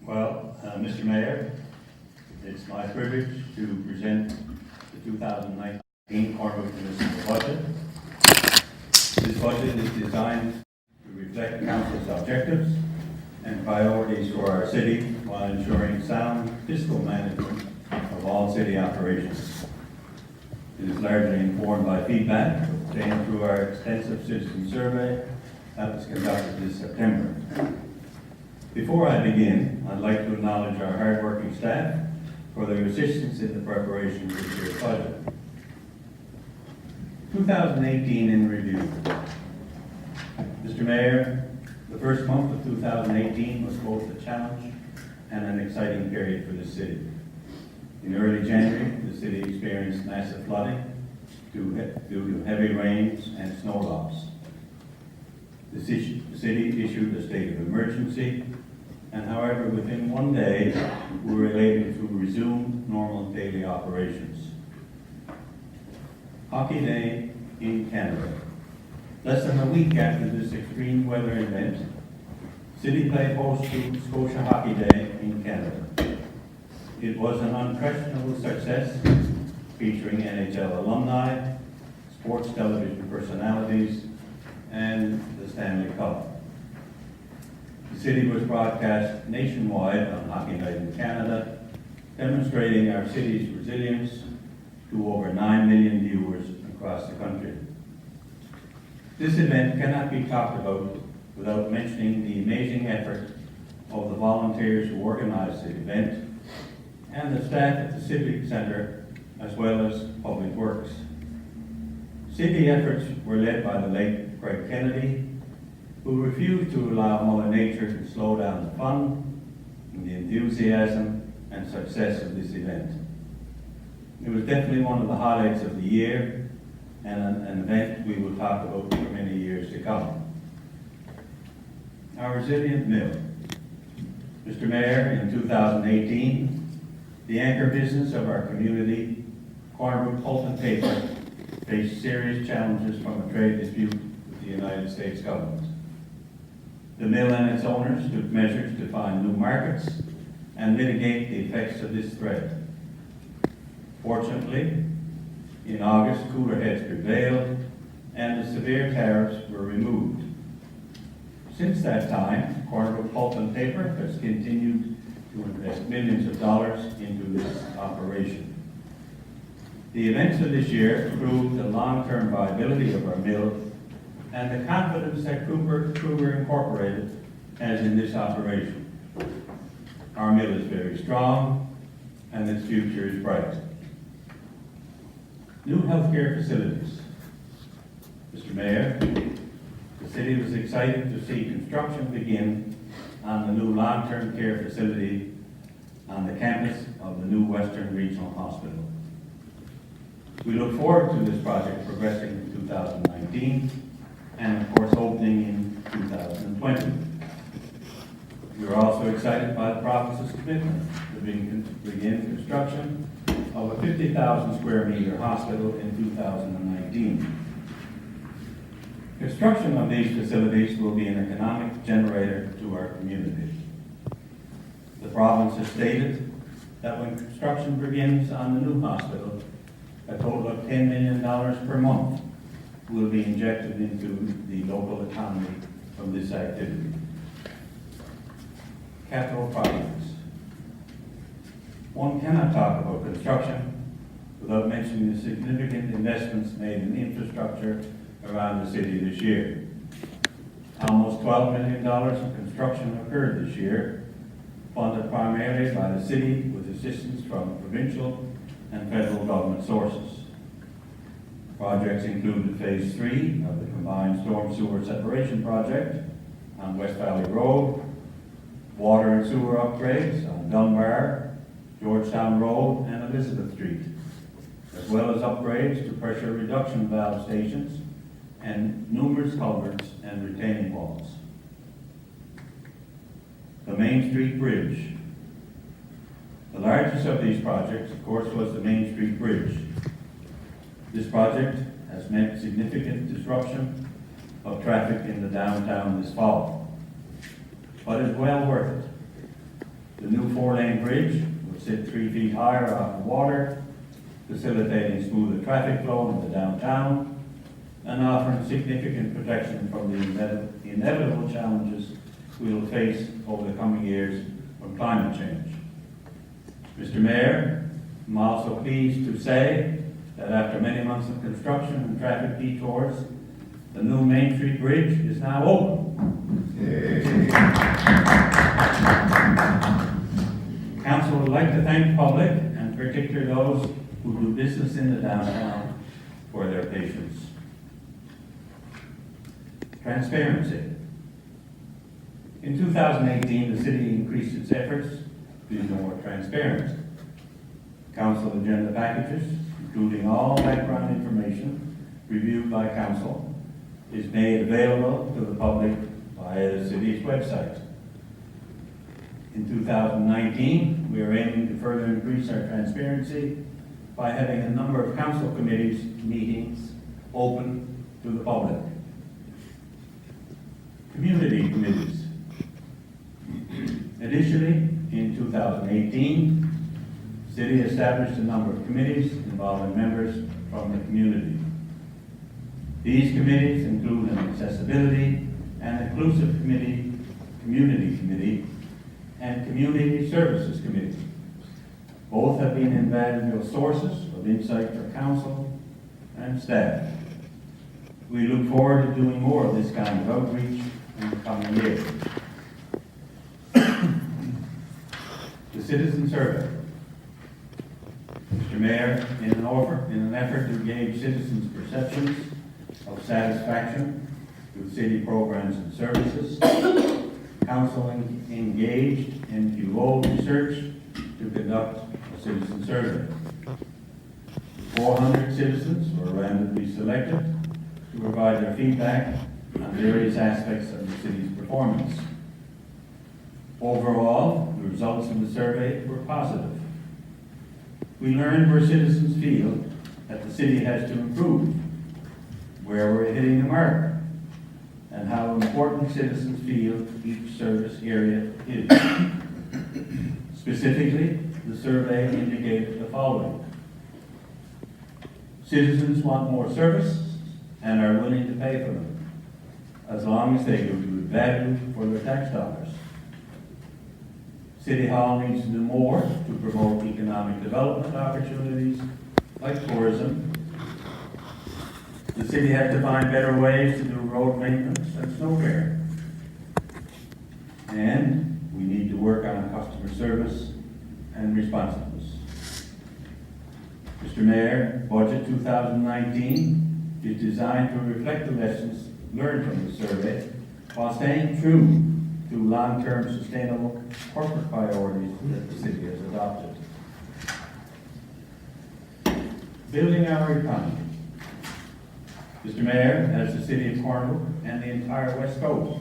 Mr. Mayor, it's my privilege to present the 2019 Cornwall Municipal Budget. This budget is designed to reflect Council's objectives and priorities for our city while ensuring sound fiscal management of all city operations. It is largely informed by feedback obtained through our extensive citizen survey that was conducted this September. Before I begin, I'd like to acknowledge our hard-working staff for their assistance in the preparation of this year's budget. 2018 in review. Mr. Mayor, the first month of 2018 was both a challenge and an exciting period for the city. In early January, the city experienced massive flooding due to heavy rains and snow loss. The city issued a state of emergency, and however, within one day, we were able to resume normal daily operations. Hockey Day in Canada. Less than a week after this extreme weather event, City played host to Scotia Hockey Day in Canada. It was an unquestionable success, featuring NHL alumni, sports television personalities, and the Stanley Cup. The city was broadcast nationwide on Hockey Night in Canada, demonstrating our city's resilience to over 9 million viewers across the country. This event cannot be talked about without mentioning the amazing effort of the volunteers who organized the event and the staff at the Civic Center, as well as Public Works. City efforts were led by the late Craig Kennedy, who refused to allow Mother Nature to slow down the fun, the enthusiasm, and success of this event. It was definitely one of the highlights of the year, and an event we will talk about for many years to come. Our resilient mill. Mr. Mayor, in 2018, the anchor business of our community, Brook Pulp and Paper, faced serious challenges from a trade dispute with the United States government. The mill and its owners took measures to find new markets and mitigate the effects of this threat. Fortunately, in August, cooler heads prevailed and the severe tariffs were removed. Since that time, Brook Pulp and Paper has continued to invest millions of dollars into this operation. The events of this year proved the long-term viability of our mill and the confidence that Kruger Incorporated has in this operation. Our mill is very strong and its future is bright. New healthcare facilities. Mr. Mayor, the city was excited to see construction begin on the new long-term care facility on the campus of the new Western Regional Hospital. We look forward to this project progressing in 2019 and of course opening in 2020. We are also excited by the province's commitment to begin construction of a 50,000 square meter hospital in 2019. Construction of these facilities will be an economic generator to our community. The province has stated that when construction begins on the new hospital, a total of $10 million per month will be injected into the local economy from this activity. Capital projects. One cannot talk about construction without mentioning the significant investments made in infrastructure around the city this year. Almost $12 million in construction occurred this year, funded primarily by the city with assistance from provincial and federal government sources. Projects included Phase 3 of the Combined Storm Sewer Separation Project on West Valley Road, water and sewer upgrades on Dunbar, Georgetown Road, and Elizabeth Street, as well as upgrades to pressure reduction valve stations and numerous culverts and retaining walls. The Main Street Bridge. The largest of these projects, of course, was the Main Street Bridge. This project has meant significant disruption of traffic in the downtown this fall, but is well worth it. The new 4-lane bridge will sit 3 feet higher off the water, facilitating smoother traffic flow into downtown and offering significant protection from the inevitable challenges we will face over the coming years from climate change. Mr. Mayor, I'm also pleased to say that after many months of construction and traffic detours, the new Main Street Bridge is now open. Council would like to thank the public, and particularly those who do business in the downtown, for their patience. Transparency. In 2018, the city increased its efforts to be more transparent. Council agenda packages, including all background information reviewed by council, is made available to the public via the city's website. In 2019, we are aiming to further increase our transparency by having a number of council committees meetings open to the public. Community committees. Additionally, in 2018, the city established a number of committees involving members from the community. These committees include an accessibility and inclusive committee, community committee, and community services committee. Both have been invaluable sources of insight for council and staff. We look forward to doing more of this kind of outreach in the coming years. The citizen survey. Mr. Mayor, in an effort to gauge citizens' perceptions of satisfaction with city programs and services, council engaged in QO research to conduct a citizen survey. 400 citizens were randomly selected to provide their feedback on various aspects of the city's performance. Overall, the results of the survey were positive. We learned where citizens feel that the city has to improve, where we're hitting the mark, and how important citizens feel each service area is. Specifically, the survey indicated the following. Citizens want more service and are willing to pay for them, as long as they give good value for their tax dollars. City Hall needs to do more to promote economic development opportunities like tourism. The city has to find better ways to do road maintenance and snow care. And we need to work on customer service and responsiveness. Mr. Mayor, Budget 2019 is designed to reflect the lessons learned from the survey while staying true to long-term sustainable corporate priorities that the city has adopted. Building our economy. Mr. Mayor, as the city of Cornwall and the entire West Coast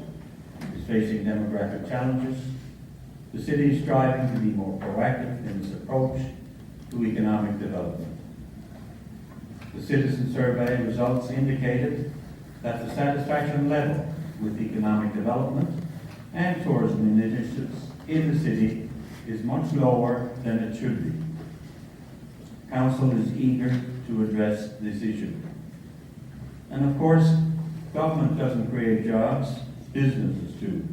is facing demographic challenges, the city is striving to be more proactive in its approach to economic development. The citizen survey results indicated that the satisfaction level with economic development and tourism initiatives in the city is much lower than it should be. Council is eager to address this issue. And of course, government doesn't create jobs, businesses do.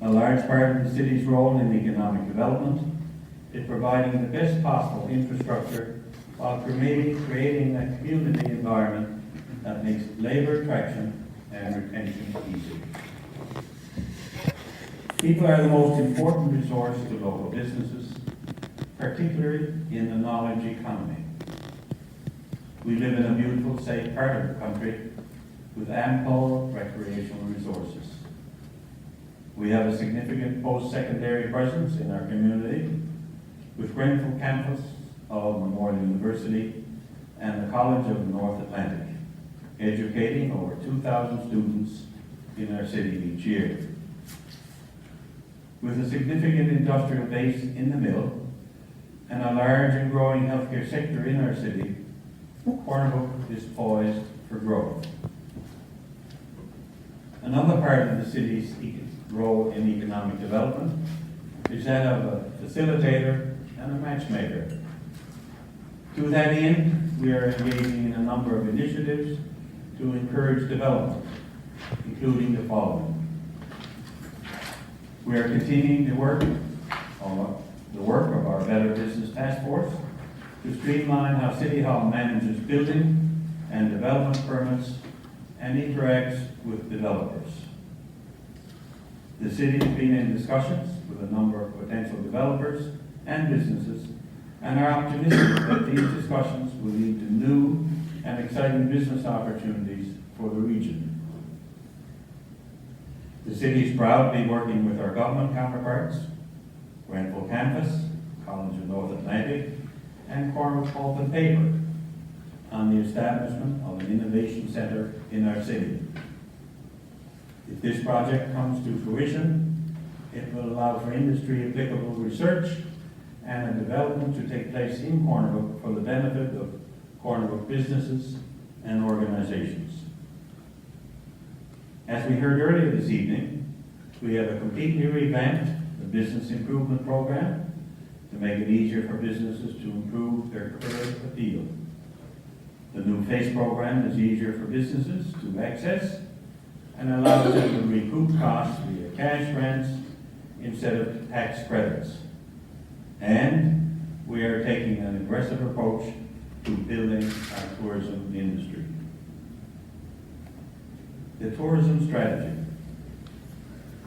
A large part of the city's role in economic development is providing the best possible infrastructure while creating a community environment that makes labor attraction and retention easy. People are the most important resource to local businesses, particularly in the knowledge economy. We live in a beautiful, safe part of the country with ample recreational resources. We have a significant post-secondary presence in our community with Grenfell campus of Memorial University and the College of the North Atlantic, educating over 2,000 students in our city each year. With a significant industrial base in the middle and a large and growing healthcare sector in our city, Cornwall is poised for growth. Another part of the city's role in economic development is that of a facilitator and a matchmaker. To that end, we are engaging in a number of initiatives to encourage development, including the following. We are continuing the work of our Better Business Task Force to streamline how City Hall manages building and development permits and interacts with developers. The city has been in discussions with a number of potential developers and businesses and are optimistic that these discussions will lead to new and exciting business opportunities for the region. The city is proud to be working with our government counterparts, Grenfell Campus, College of North Atlantic, and Cornwall Pulp and Paper on the establishment of an innovation center in our city. If this project comes to fruition, it will allow for industry applicable research and a development to take place in Cornerbrook for the benefit of Cornerbrook businesses and organizations. As we heard earlier this evening, we have a completely revamped the business improvement program to make it easier for businesses to improve their current appeal. The new FACE program is easier for businesses to access and allows them to recoup costs via cash grants instead of tax credits. And we are taking an aggressive approach to building our tourism industry. The tourism strategy.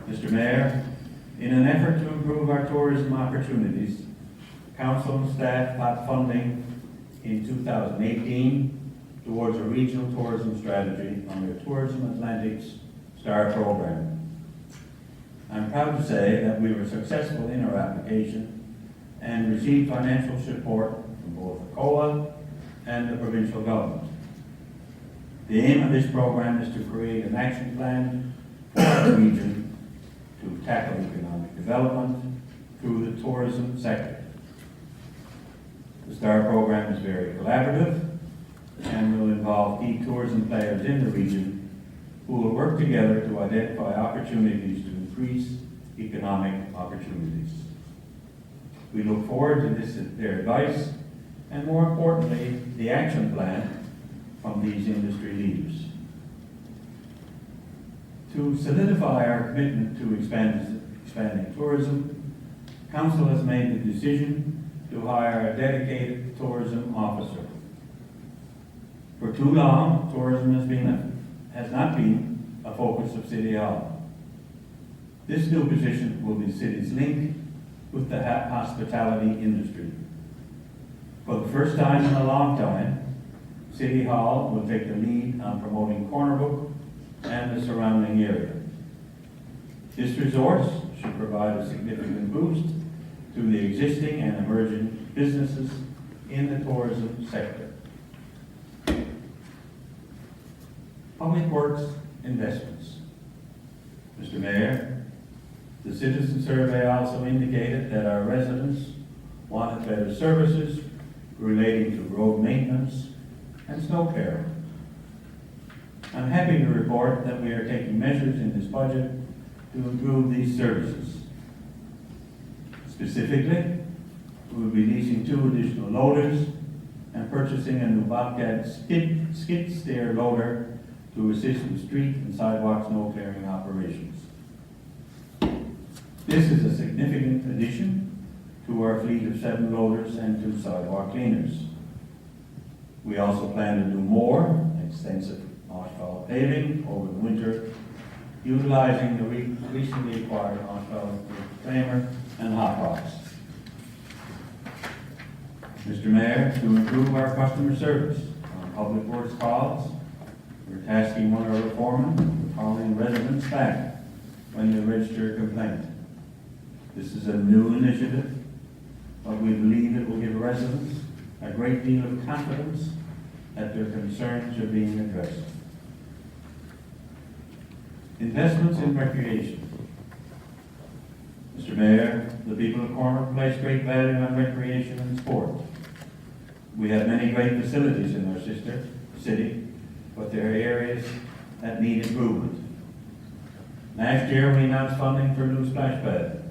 Mr. Mayor, in an effort to improve our tourism opportunities, Council and staff got funding in 2018 towards a regional tourism strategy under Tourism Atlantic's STAR program. I'm proud to say that we were successful in our application and received financial support from both the COA and the provincial government. The aim of this program is to create an action plan for our region to tackle economic development through the tourism sector. The STAR program is very collaborative and will involve key tourism players in the region who will work together to identify opportunities to increase economic opportunities. We look forward to their advice and, more importantly, the action plan from these industry leaders. To solidify our commitment to expanding tourism, Council has made the decision to hire a dedicated tourism officer. For too long, tourism has not been a focus of City Hall. This new position will be the city's link with the hospitality industry. For the first time in a long time, City Hall will take the lead on promoting Cornerbrook and the surrounding area. This resource should provide a significant boost to the existing and emerging businesses in the tourism sector. Public Works investments. Mr. Mayor, the citizen survey also indicated that our residents wanted better services relating to road maintenance and snow care. I'm happy to report that we are taking measures in this budget to improve these services. Specifically, we will be leasing 2 additional loaders and purchasing a new Bobcat skid steer loader to assist with street and sidewalk snow clearing operations. This is a significant addition to our fleet of 7 loaders and 2 sidewalk cleaners. We also plan to do more extensive asphalt paving over the winter, utilizing the recently acquired asphalt framer and hot box. Mr. Mayor, to improve our customer service on public works calls, we're tasking one of our foremen with calling residents back when they register a complaint. This is a new initiative, but we believe it will give residents a great deal of confidence that their concerns are being addressed. Investments in recreation. Mr. Mayor, the people of Cornwall place great value on recreation and sport. We have many great facilities in our sister city, but there are areas that need improvement. Last year, we announced funding for a new splash pad.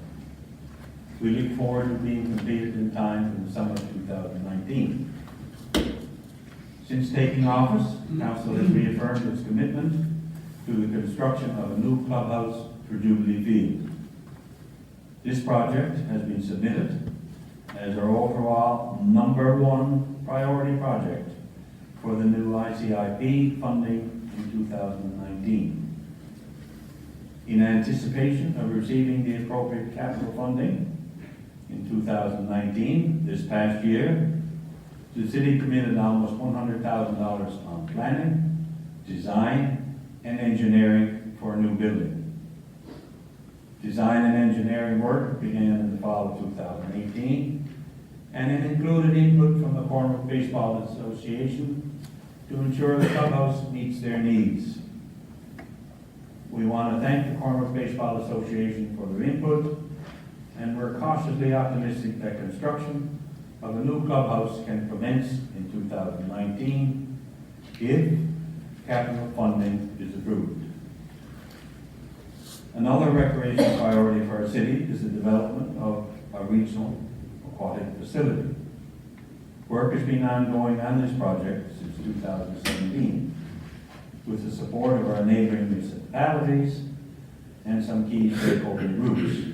We look forward to being completed in time for the summer of 2019. Since taking office, Council has reaffirmed its commitment to the construction of a new clubhouse for Jubilee Field. This project has been submitted as our overall #1 priority project for the new ICIP funding in 2019. In anticipation of receiving the appropriate capital funding in 2019, this past year, the city committed almost $100,000 on planning, design, and engineering for a new building. Design and engineering work began in the fall of 2018, and it included input from the Cornwall Baseball Association to ensure the clubhouse meets their needs. We want to thank the Cornwall Baseball Association for their input, and we're cautiously optimistic that construction of a new clubhouse can commence in 2019 if capital funding is approved. Another recreation priority for our city is the development of a regional aquatic facility. Work has been ongoing on this project since 2017 with the support of our neighboring municipalities and some key stakeholder groups.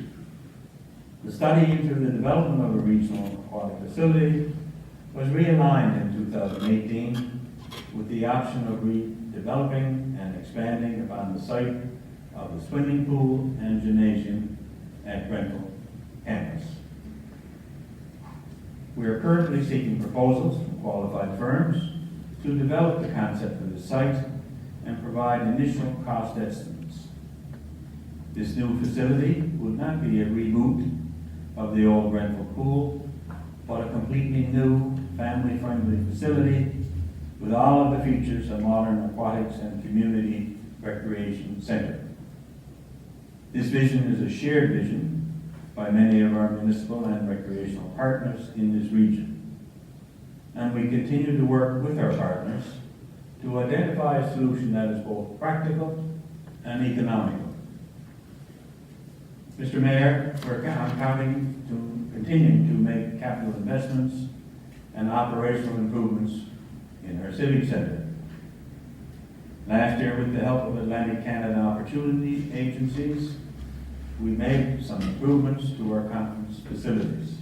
The study into the development of a regional aquatic facility was realigned in 2018 with the option of redeveloping and expanding upon the site of the swimming pool and gymnasium at Rental Campus. We are currently seeking proposals from qualified firms to develop the concept of the site and provide initial cost estimates. This new facility would not be a reboot of the old rental pool, but a completely new, family-friendly facility with all of the features of modern aquatics and community recreation center. This vision is a shared vision by many of our municipal and recreational partners in this region. And we continue to work with our partners to identify a solution that is both practical and economical. Mr. Mayor, I'm counting to continuing to make capital investments and operational improvements in our civic center. Last year, with the help of Atlantic Canada Opportunity agencies, we made some improvements to our conference facilities.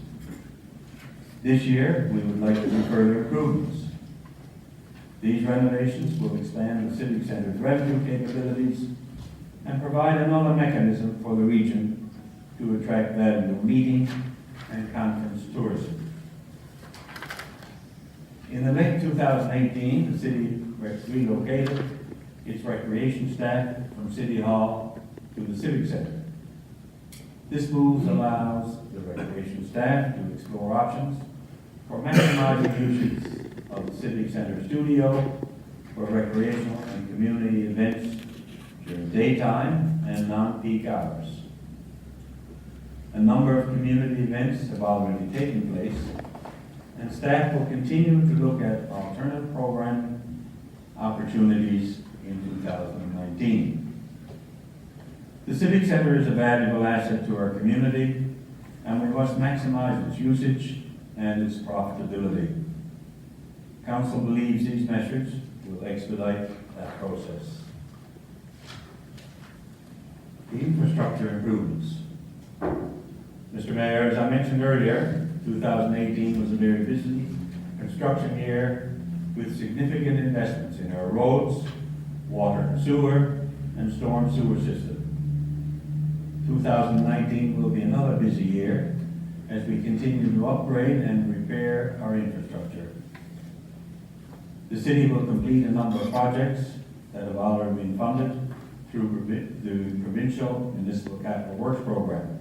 This year, we would like to do further improvements. These renovations will expand the civic center's revenue capabilities and provide another mechanism for the region to attract valuable meeting and conference tourism. In the late 2018, the city relocated its recreation staff from City Hall to the Civic Center. This move allows the recreation staff to explore options for maximizing usage of the Civic Center studio for recreational and community events during daytime and non-peak hours. A number of community events have already taken place, and staff will continue to look at alternative programming opportunities in 2019. The Civic Center is a valuable asset to our community, and we must maximize its usage and its profitability. Council believes these measures will expedite that process. The infrastructure improvements. Mr. Mayor, as I mentioned earlier, 2018 was a very busy construction year with significant investments in our roads, water and sewer, and storm sewer system. 2019 will be another busy year as we continue to upgrade and repair our infrastructure. The city will complete a number of projects that have already been funded through the Provincial Municipal Capital Works Program.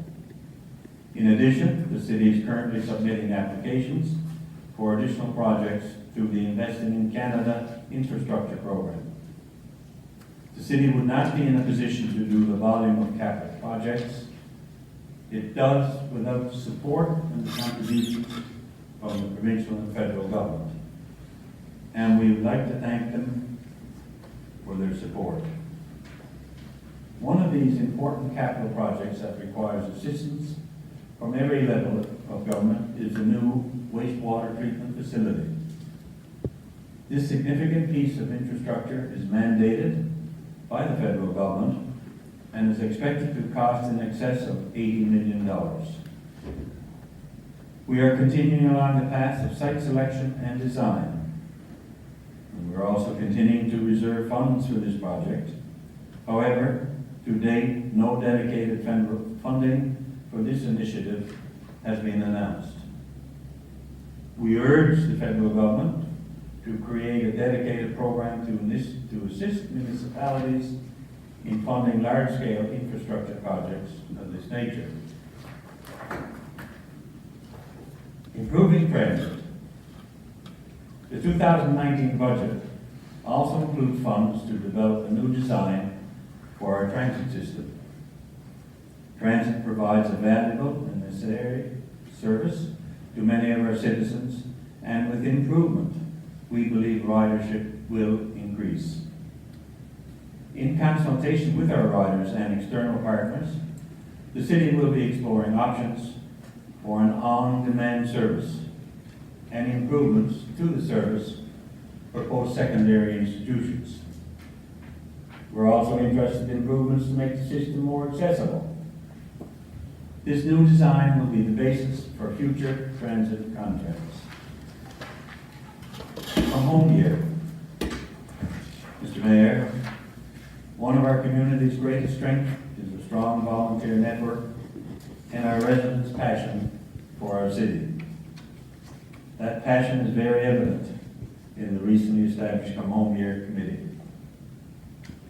In addition, the city is currently submitting applications for additional projects through the Investing in Canada infrastructure program. The city would not be in a position to do the volume of capital projects it does without support and the contributions from the provincial and federal government. And we would like to thank them for their support. One of these important capital projects that requires assistance from every level of government is a new wastewater treatment facility. This significant piece of infrastructure is mandated by the federal government and is expected to cost in excess of $80 million. We are continuing along the path of site selection and design. And we're also continuing to reserve funds for this project. However, to date, no dedicated federal funding for this initiative has been announced. We urge the federal government to create a dedicated program to assist municipalities in funding large-scale infrastructure projects of this nature. Improving transit. The 2019 budget also includes funds to develop a new design for our transit system. Transit provides a valuable and necessary service to many of our citizens, and with improvement, we believe ridership will increase. In consultation with our riders and external partners, the city will be exploring options for an on-demand service and improvements to the service for post-secondary institutions. We're also interested in improvements to make the system more accessible. This new design will be the basis for future transit contracts. From home year. Mr. Mayor, one of our community's greatest strengths is a strong volunteer network and our residents' passion for our city. That passion is very evident in the recently established Come Home Year Committee.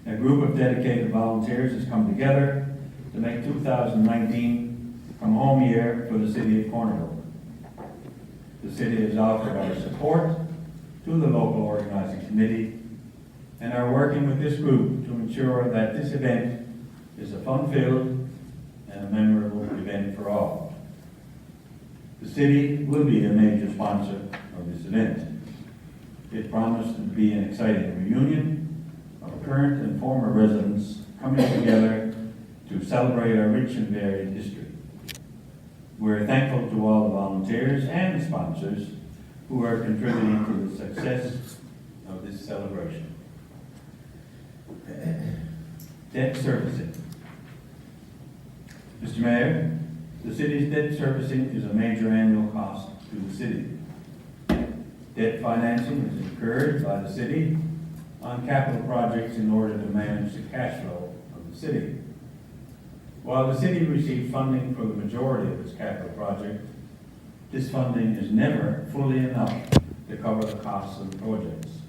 A group of dedicated volunteers has come together to make 2019 Come Home Year for the city of Cornerville. The city has offered our support to the local organizing committee and are working with this group to ensure that this event is a fun-filled and a memorable event for all. The city will be a major sponsor of this event. It promised to be an exciting reunion of current and former residents coming together to celebrate our rich and varied history. We're thankful to all the volunteers and sponsors who are contributing to the success of this celebration. Debt servicing. Mr. Mayor, the city's debt servicing is a major annual cost to the city. Debt financing is incurred by the city on capital projects in order to manage the cash flow of the city. While the city receives funding for the majority of its capital project, this funding is never fully enough to cover the costs of the projects.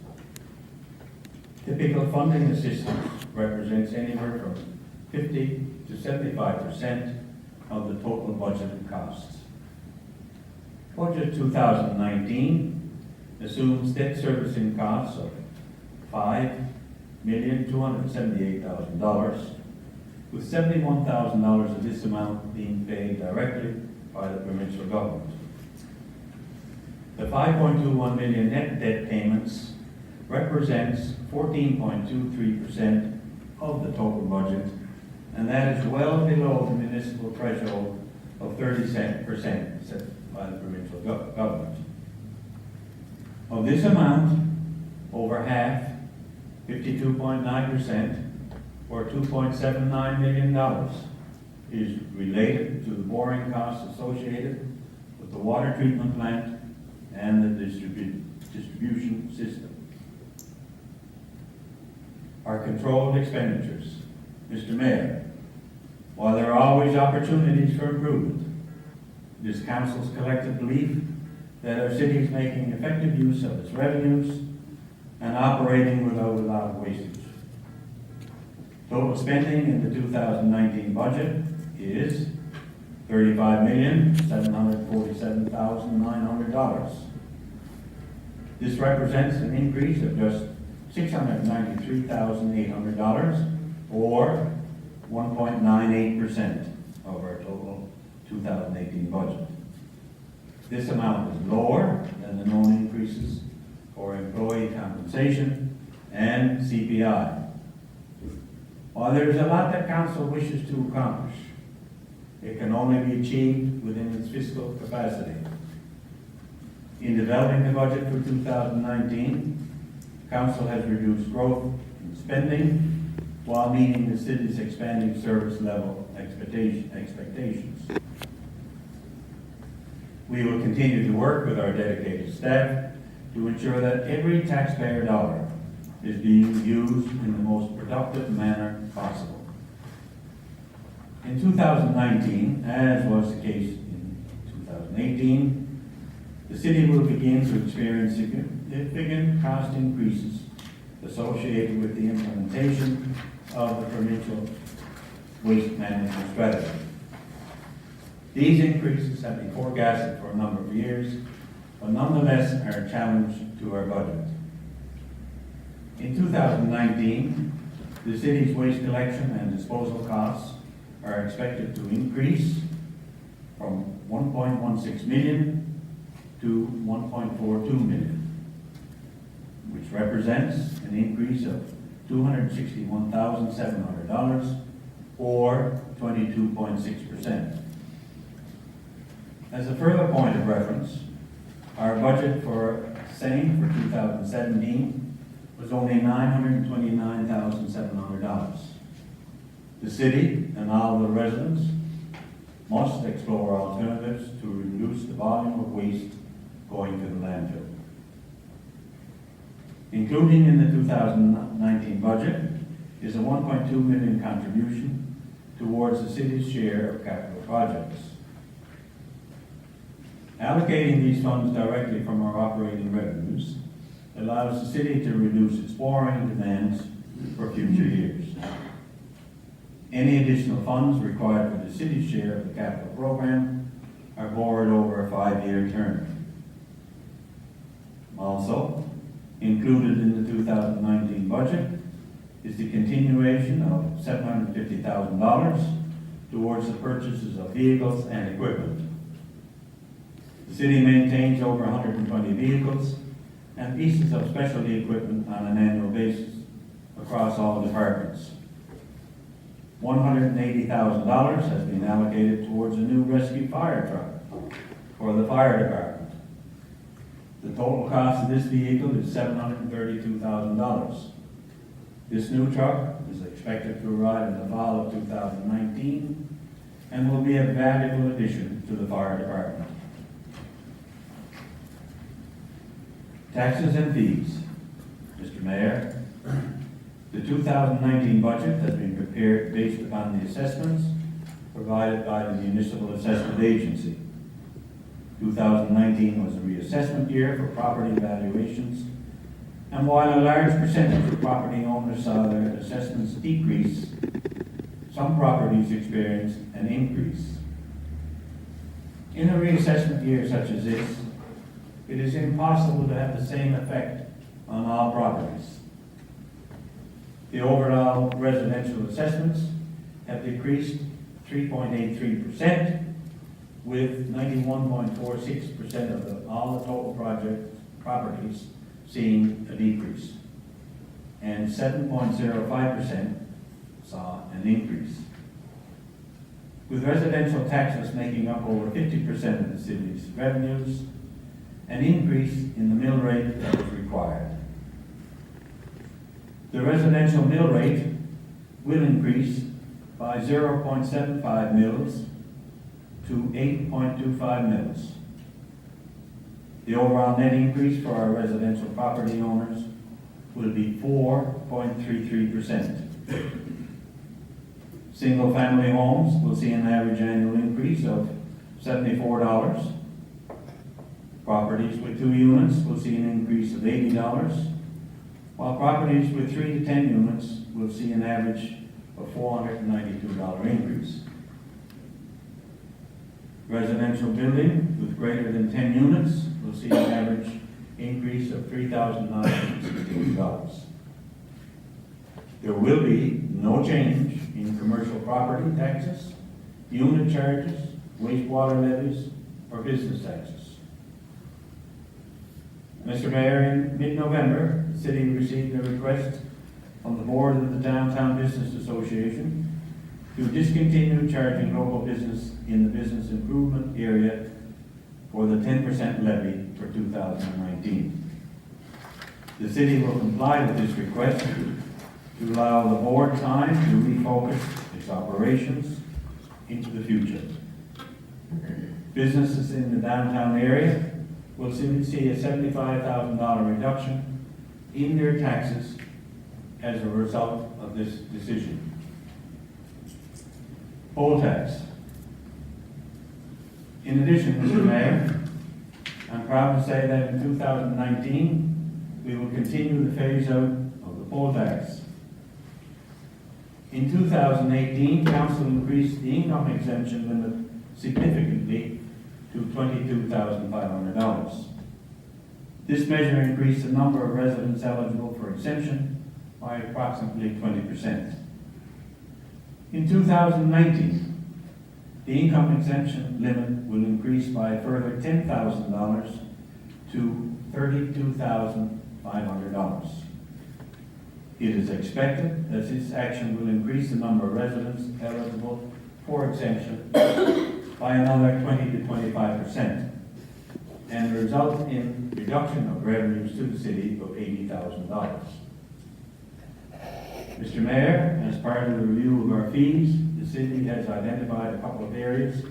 Typical funding assistance represents anywhere from 50 to 75% of the total budgeted costs. Budget 2019 assumes debt servicing costs of $5,278,000, with $71,000 of this amount being paid directly by the provincial government. The $5.21 million net debt payments represents 14.23% of the total budget, and that is well below the municipal threshold of 30% set by the provincial government. Of this amount, over half, 52.9%, or $2.79 million, is related to the borrowing costs associated with the water treatment plant and the distribution system. Our controlled expenditures. Mr. Mayor, while there are always opportunities for improvement, it is Council's collective belief that our city is making effective use of its revenues and operating without a lot of wastage. Total spending in the 2019 budget is $35,747,900. This represents an increase of just $693,800, or 1.98% of our total 2018 budget. This amount is lower than the known increases for employee compensation and CPI. While there is a lot that Council wishes to accomplish, It can only be achieved within its fiscal capacity. In developing the budget for 2019, Council has reduced growth in spending while meeting the city's expanding service level expectations. We will continue to work with our dedicated staff to ensure that every taxpayer dollar is being used in the most productive manner possible. In 2019, as was the case in 2018, the city will begin to experience significant cost increases associated with the implementation of the provincial waste management strategy. These increases have been forecasted for a number of years, but nonetheless are a challenge to our budget. In 2019, the city's waste collection and disposal costs are expected to increase from 1.16 million to 1.42 million, which represents an increase of $261,700 or 22.6%. As a further point of reference, our budget for same for 2017 was only $929,700. The city and all the residents must explore alternatives to reduce the volume of waste going to the landfill. Including in the 2019 budget is a 1.2 million contribution towards the city's share of capital projects. Allocating these funds directly from our operating revenues allows the city to reduce its borrowing demands for future years. Any additional funds required for the city's share of the capital program are borrowed over a 5-year term. Also, included in the 2019 budget is the continuation of $750,000 towards the purchases of vehicles and equipment. The city maintains over 120 vehicles and pieces of specialty equipment on an annual basis across all departments. $180,000 has been allocated towards a new rescue fire truck for the fire department. The total cost of this vehicle is $732,000. This new truck is expected to arrive in the fall of 2019 and will be a valuable addition to the fire department. Taxes and fees. Mr. Mayor, the 2019 budget has been prepared based upon the assessments provided by the Municipal Assessment Agency. 2019 was a reassessment year for property valuations, and while a large percentage of property owners saw their assessments decrease, some properties experienced an increase. In a reassessment year such as this, it is impossible to have the same effect on all properties. The overall residential assessments have decreased 3.83%, with 91.46% of all the total properties seeing a decrease, and 7.05% saw an increase. With residential taxes making up over 50% of the city's revenues, an increase in the mill rate that is required. The residential mill rate will increase by 0.75 mils to 8.25 mils. The overall net increase for our residential property owners will be 4.33%. Single-family homes will see an average annual increase of $74. Properties with 2 units will see an increase of $80, while properties with 3 to 10 units will see an average of $492 increase. Residential building with greater than 10 units will see an average increase of $3,960. There will be no change in commercial property taxes, unit charges, wastewater levies, or business taxes. Mr. Mayor, in mid-November, the city received a request from the board of the Downtown Business Association to discontinue charging local business in the business improvement area for the 10% levy for 2019. The city will comply with this request to allow the board time to refocus its operations into the future. Businesses in the downtown area will soon see a $75,000 reduction in their taxes as a result of this decision. Poll tax. In addition, Mr. Mayor, I'm proud to say that in 2019, we will continue the phase out of the poll tax. In 2018, Council increased the income exemption limit significantly to $22,500. This measure increased the number of residents eligible for exemption by approximately 20%. In 2019, the income exemption limit will increase by a further $10,000 to $32,500. It is expected that this action will increase the number of residents eligible for exemption by another 20 to 25% and result in reduction of revenues to the city of $80,000. Mr. Mayor, as part of the review of our fees, the city has identified a couple of areas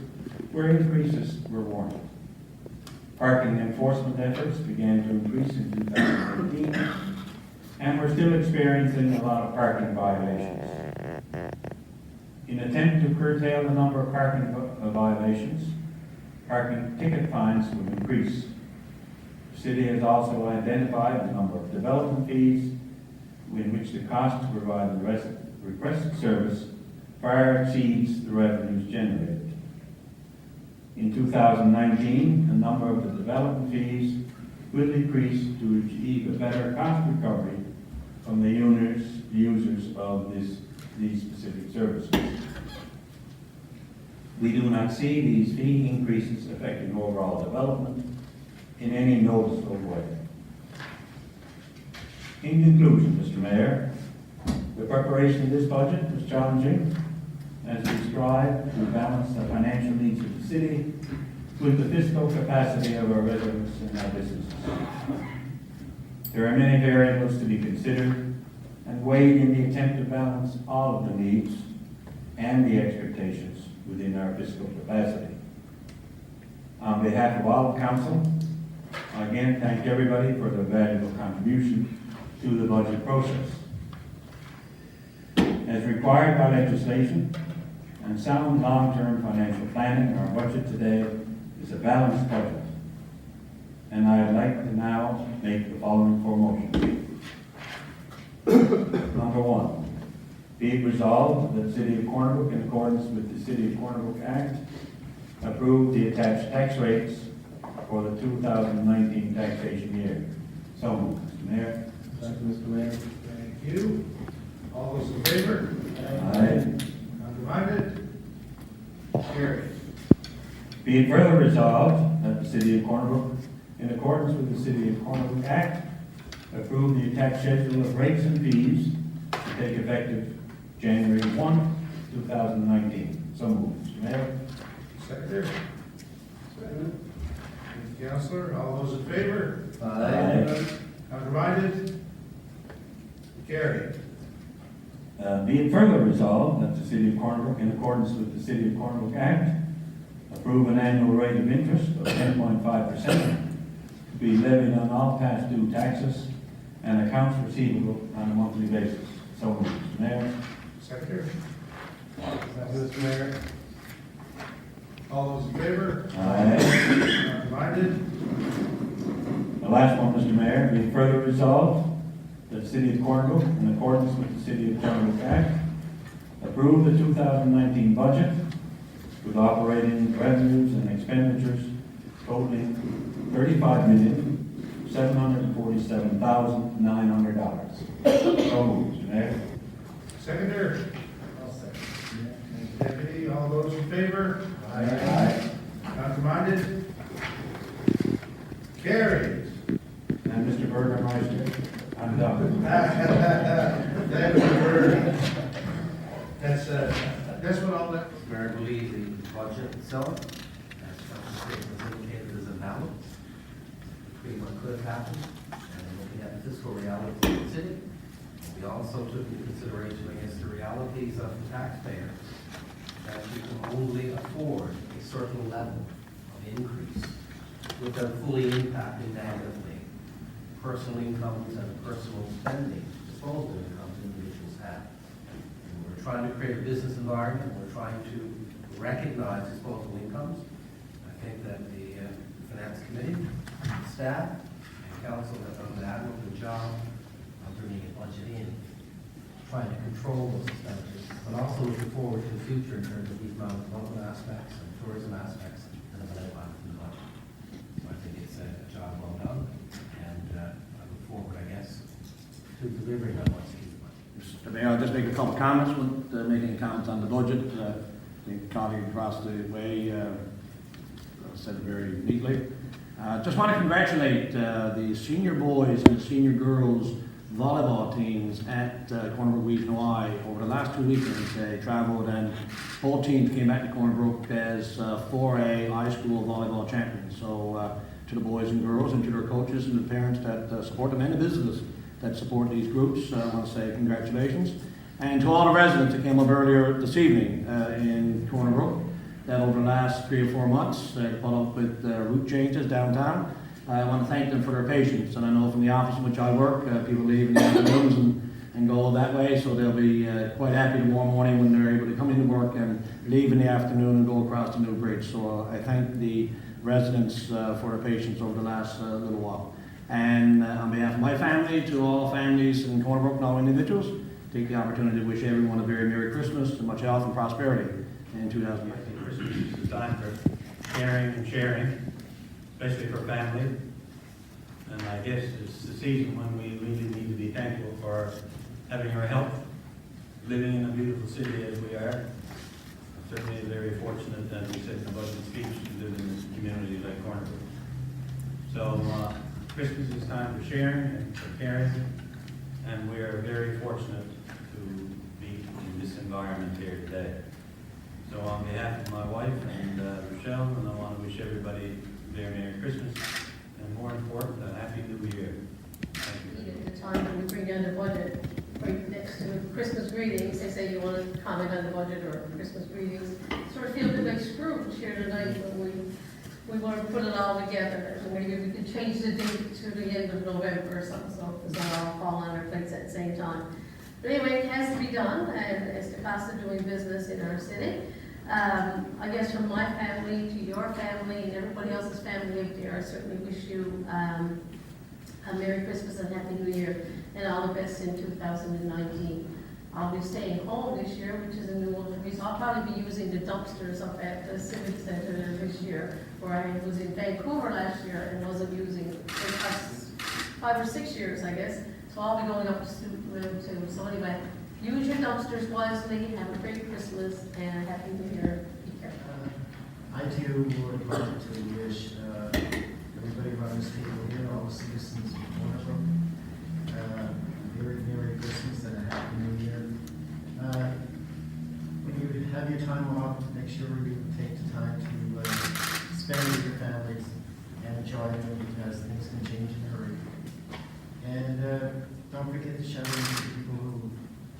where increases were warranted. Parking enforcement efforts began to increase in 2018, and we're still experiencing a lot of parking violations. In an attempt to curtail the number of parking violations, parking ticket fines will increase. The city has also identified a number of development fees in which the cost to provide the requested service far exceeds the revenues generated. In 2019, a number of the development fees will decrease to achieve a better cost recovery from the users of these specific services. We do not see these fee increases affecting overall development in any noticeable way. In conclusion, Mr. Mayor, the preparation of this budget was challenging as we strive to balance the financial needs of the city with the fiscal capacity of our residents and our businesses. There are many variables to be considered and weighed in the attempt to balance all of the needs and the expectations within our fiscal capacity. On behalf of all of council, I again thank everybody for their valuable contribution to the budget process. As required by legislation and sound long-term financial planning, our budget today is a balanced budget. And I'd like to now make the following four motions. Number one, be it resolved that the City of Corner Brook, in accordance with the City of Corner Brook Act, approve the attached tax rates for the 2019 taxation year. So moved, Mr. Mayor. Thank you, Mr. Mayor. Thank you. All those in favor? Aye. Undivided? Carried. Be it further resolved that the City of Corner Brook, in accordance with the City of Corner Brook Act, approve the attached schedule of rates and fees to take effective January 1, 2019. So moved, Mr. Mayor. Secretary? Second. Thank you, Counselor. All those in favor? Aye. Undivided? Carried. Be it further resolved that the City of Corner Brook, in accordance with the City of Corner Brook Act, approve an annual rate of interest of 10.5% to be levied on all past due taxes and accounts receivable on a monthly basis. So moved, Mr. Mayor. Secretary? Thank you, Mr. Mayor. All those in favor? Aye. Undivided? The last one, Mr. Mayor, be it further resolved that the City of Corner Brook, in accordance with the City of Corner Brook Act, approve the 2019 budget with operating revenues and expenditures totaling $35,747,900. So moved, Mr. Mayor. Secretary? I'll second. Thank you, Deputy. All those in favor? Aye. Undivided? Carried. And Mr. Burgermeister, I'm done. That's a word. That's That's what all that. Mayor, I believe the budget itself, as Council State was indicated, is a balance between what could have happened and looking at the fiscal realities of the city. We also took into consideration, I guess, the realities of the taxpayer, that we can only afford a certain level of increase without fully impacting negatively personal incomes and personal spending, disposable incomes individuals have. And we're trying to create a business environment, we're trying to recognize disposable incomes. I think that the Finance Committee, staff, and council have done an admirable job of bringing a budget in, trying to control those expenditures, but also looking forward to the future in terms of economic development aspects and tourism aspects that have been outlined in the budget. So I think it's a job well done, and I look forward, I guess, to delivering on what's in the budget. Mr. Mayor, I'll just make a couple of comments, making comments on the budget. I think colleague across the way said it very neatly. Just want to congratulate the senior boys and senior girls volleyball teams at Corner Brook Regional I. Over the last 2 weekends, they traveled and both teams came back to Corner Brook as 4A high school volleyball champions. So to the boys and girls and to their coaches and the parents that support them and the businesses that support these groups, I want to say congratulations. And to all the residents that came up earlier this evening in Corner Brook, that over the last 3 or 4 months, put up with route changes downtown. I want to thank them for their patience, and I know from the office in which I work, people leave in the afternoons and go that way, so they'll be quite happy tomorrow morning when they're able to come into work and leave in the afternoon and go across the new bridge. So I thank the residents for their patience over the last little while. And on behalf of my family, to all families in Corner Brook and all individuals, take the opportunity to wish everyone a very Merry Christmas and much health and prosperity in 2019. Christmas is a time for caring and sharing, especially for family. And I guess it's the season when we really need to be thankful for having our health, living in a beautiful city as we are. Certainly very fortunate, as we said in the budget speech, to live in a community like Corner Brook. So Christmas is time for sharing and for caring, and we are very fortunate to be in this environment here today. So on behalf of my wife and Rochelle, and I want to wish everybody a very Merry Christmas, and more important, a Happy New Year. Thank you. At the time when we bring down the budget, right next to Christmas greetings, they say you want to comment on the budget or Christmas greetings. Sort of feel a bit like Scrooge here tonight when we want to put it all together. So maybe we could change the date to the end of November or something, so it does not all fall on our plates at the same time. But anyway, it has to be done, and it's the cost of doing business in our city. I guess from my family to your family and everybody else's family out there, I certainly wish you a Merry Christmas and Happy New Year and all the best in 2019. I'll be staying home this year, which is a new one for me, so I'll probably be using the dumpsters up at the Civic Center this year, where I was in Vancouver last year and wasn't using it for the past 5 or 6 years, I guess. So I'll be going up to too. So anyway, use your dumpsters wisely, have a great Christmas, and a Happy New Year. Be careful. I too would like to wish everybody around this table here, all the citizens of Corner Brook, a very Merry Christmas and a Happy New Year. When you have your time off, make sure you take the time to spend with your families and enjoy them, because things can change in a hurry. And don't forget to shout out to people who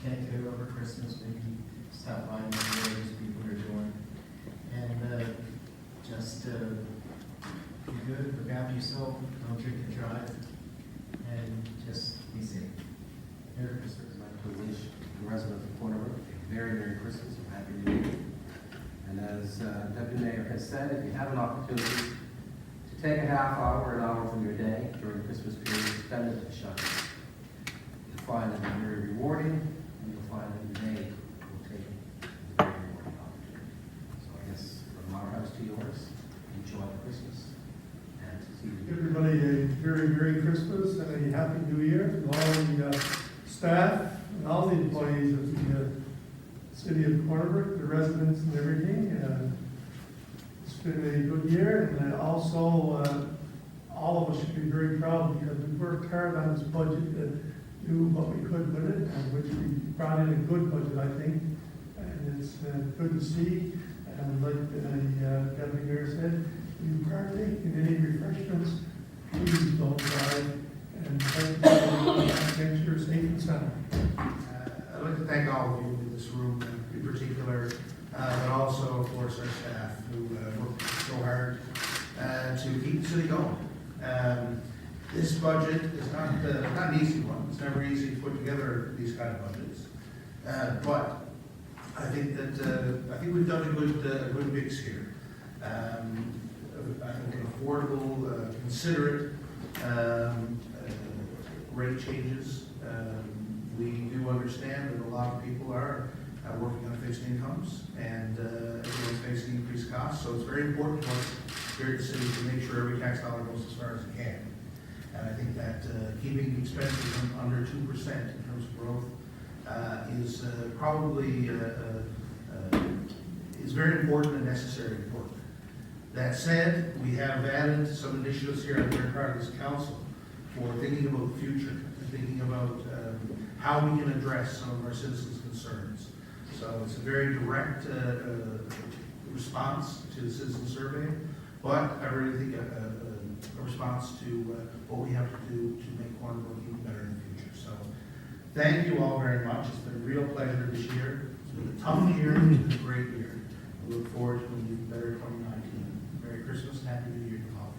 can't get out over Christmas, maybe stop by and see what these people are doing. And just be good, look after yourself, don't drink and drive, and just be safe. Merry Christmas. I'd like to wish the residents of Corner Brook a very Merry Christmas and Happy New Year. And as Deputy Mayor has said, if you have an opportunity to take a half hour or an hour from your day during the Christmas period, spend it at the shelter. You'll find it very rewarding, and you'll find that your day will take a very rewarding opportunity. So I guess from our house to yours, enjoy Christmas and see you. Everybody a very Merry Christmas and a Happy New Year to all the staff and all the employees of the city of Corner Brook, the residents and everything. It's been a good year, and also all of us should be very proud because we worked hard on this budget and do what we could with it, and which we brought in a good budget, I think. And it's good to see. And like the deputy mayor said, you partake in any refreshments, please don't drive. And make sure you're safe and sound. I'd like to thank all of you in this room in particular, but also, of course, our staff who work so hard to keep the city going. This budget is not an easy one. It's never easy to put together these kind of budgets. But I think we've done a good mix here. I think an affordable, considerate rate changes. We do understand that a lot of people are working on fixed incomes, and everyone's facing increased costs. So it's very important to us here at the city to make sure every tax dollar goes as far as it can. And I think that keeping expenses under 2% in terms of growth is probably is very important and necessary and important. That said, we have added some initiatives here. I'm very proud of this council for thinking about the future and thinking about how we can address some of our citizens' concerns. So it's a very direct response to the citizen survey, but I really think a response to what we have to do to make Cornwall even better in the future. So thank you all very much. It's been a real pleasure this year. It's been a tough year. It's been a great year. I look forward to an even better 2019. Merry Christmas and Happy New Year to all.